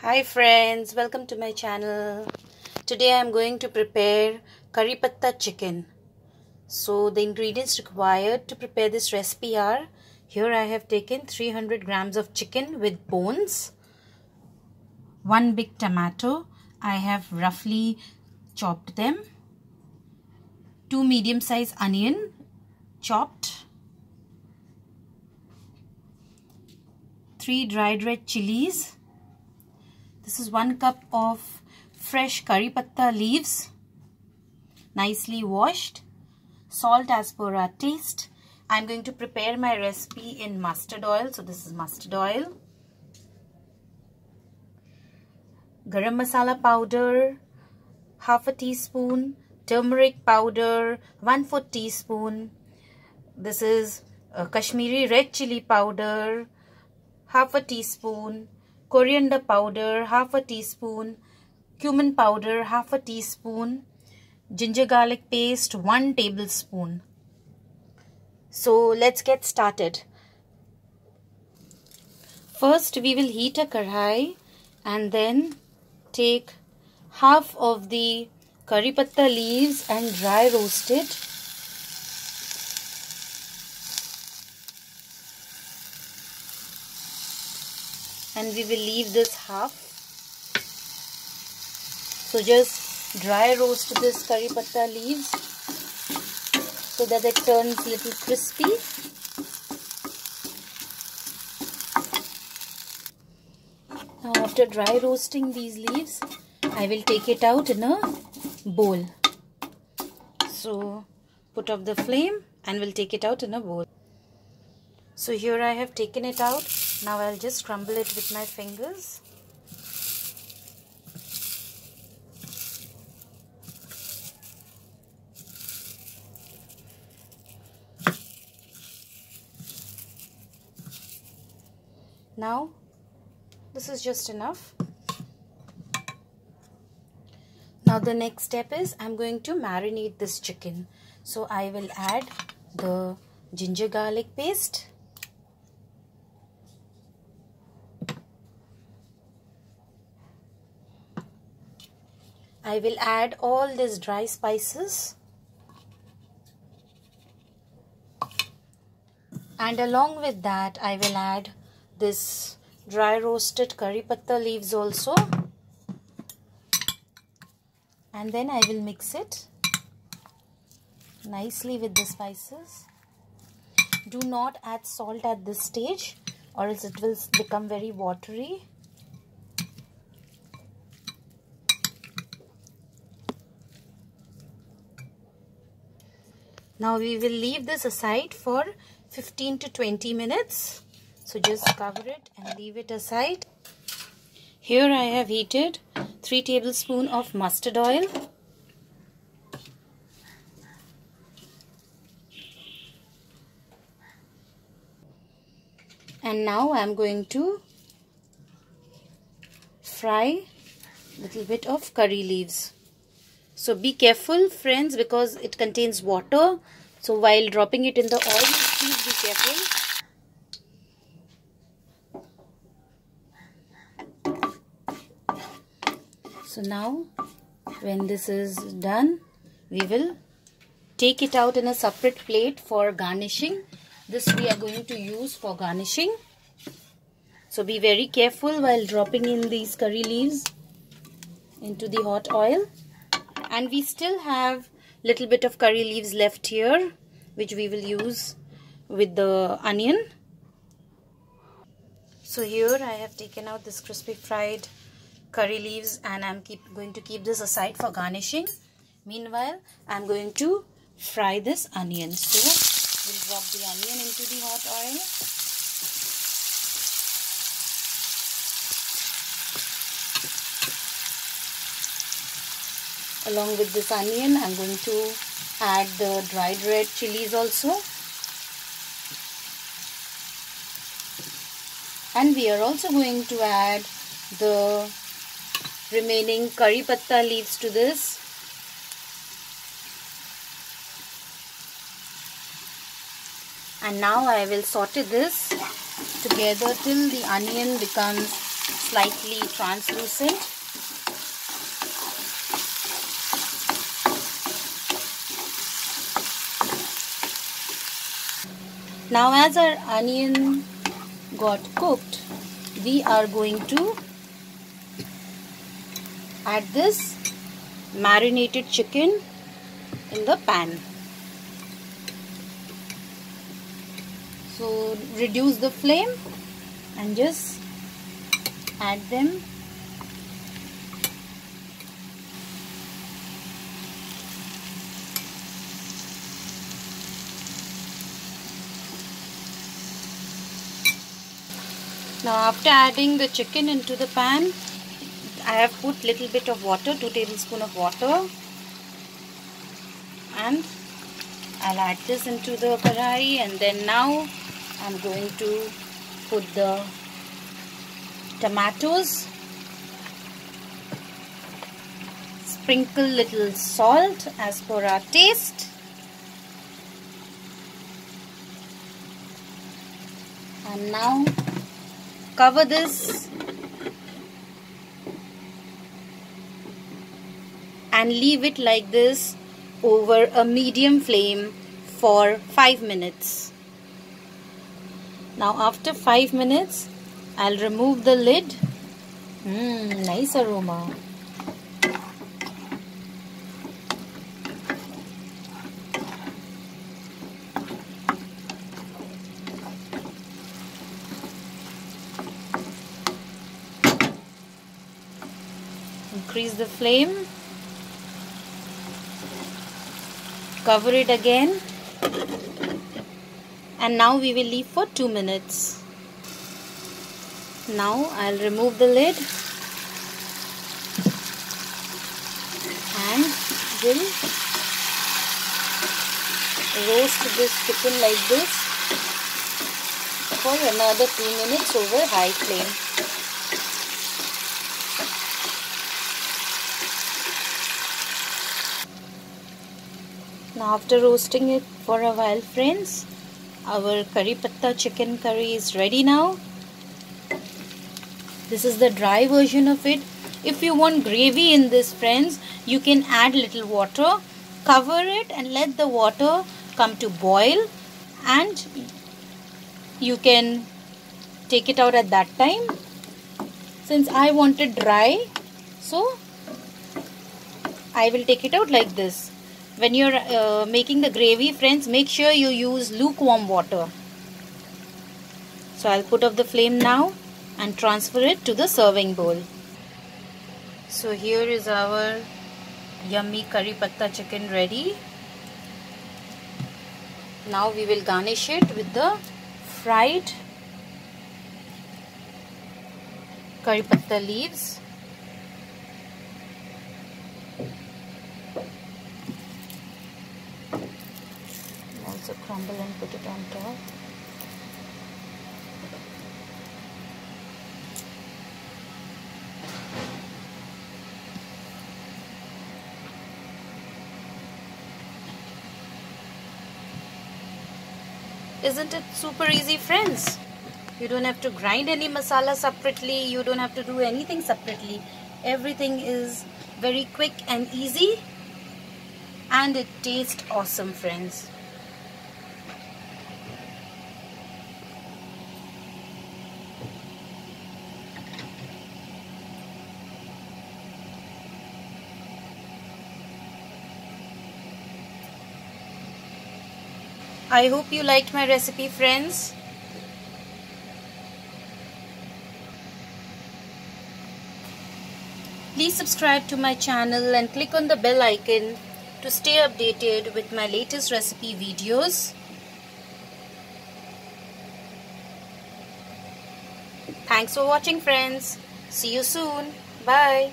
Hi friends, welcome to my channel. Today I am going to prepare curry patta chicken. So the ingredients required to prepare this recipe are, here I have taken 300 grams of chicken with bones, 1 big tomato, I have roughly chopped them, 2 medium size onion chopped, 3 dried red chilies. This is 1 cup of fresh curry patta leaves, nicely washed, salt as per our taste. I am going to prepare my recipe in mustard oil. So this is mustard oil, garam masala powder, half a teaspoon, turmeric powder, 1/4 teaspoon. This is Kashmiri red chili powder, half a teaspoon, coriander powder, half a teaspoon, cumin powder, half a teaspoon, ginger garlic paste, 1 tablespoon. So let's get started. First we will heat a kadhai and then take half of the curry patta leaves and dry roast it. And we will leave this half. So just dry roast this curry patta leaves so that it turns little crispy. Now after dry roasting these leaves, I will take it out in a bowl. So put off the flame and we'll take it out in a bowl. So here I have taken it out. Now I'll just crumble it with my fingers. Now this is just enough. Now the next step is I'm going to marinate this chicken. So I will add the ginger garlic paste, I will add all these dry spices, and along with that I will add this dry roasted curry patta leaves also, and then I will mix it nicely with the spices. Do not add salt at this stage or else it will become very watery. Now we will leave this aside for 15 to 20 minutes. So just cover it and leave it aside. Here I have heated 3 tablespoons of mustard oil. And now I am going to fry a little bit of curry leaves. So be careful friends, because it contains water. So while dropping it in the oil, please be careful. So now when this is done, we will take it out in a separate plate for garnishing. This we are going to use for garnishing. So be very careful while dropping in these curry leaves into the hot oil. And we still have little bit of curry leaves left here, which we will use with the onion. So here I have taken out this crispy fried curry leaves and I'm going to keep this aside for garnishing. Meanwhile, I'm going to fry this onion. So we'll drop the onion into the hot oil. Along with this onion, I'm going to add the dried red chilies also. And we are also going to add the remaining curry patta leaves to this. And now I will saute this together till the onion becomes slightly translucent. Now as our onion got cooked, we are going to add this marinated chicken in the pan. So reduce the flame and just add them. Now after adding the chicken into the pan, I have put little bit of water, 2 tablespoons of water, and I'll add this into the karai, and then now I'm going to put the tomatoes, sprinkle little salt as per our taste, and now cover this and leave it like this over a medium flame for 5 minutes. Now after 5 minutes, I'll remove the lid. Nice aroma. Increase the flame. Cover it again. And now we will leave for 2 minutes. Now I'll remove the lid and will roast this chicken like this for another 2 minutes over high flame. Now after roasting it for a while, friends, our curry patta chicken curry is ready now. This is the dry version of it. If you want gravy in this, friends, you can add little water, cover it and let the water come to boil, and you can take it out at that time. Since I want it dry, so I will take it out like this. When you're making the gravy, friends, make sure you use lukewarm water. So I'll put off the flame now and transfer it to the serving bowl. So here is our yummy curry patta chicken ready. Now we will garnish it with the fried curry patta leaves. Also crumble and put it on top. Isn't it super easy, friends? You don't have to grind any masala separately. You don't have to do anything separately. Everything is very quick and easy, and it tastes awesome, friends. I hope you liked my recipe, friends. Please subscribe to my channel and click on the bell icon to stay updated with my latest recipe videos. Thanks for watching, friends. See you soon. Bye.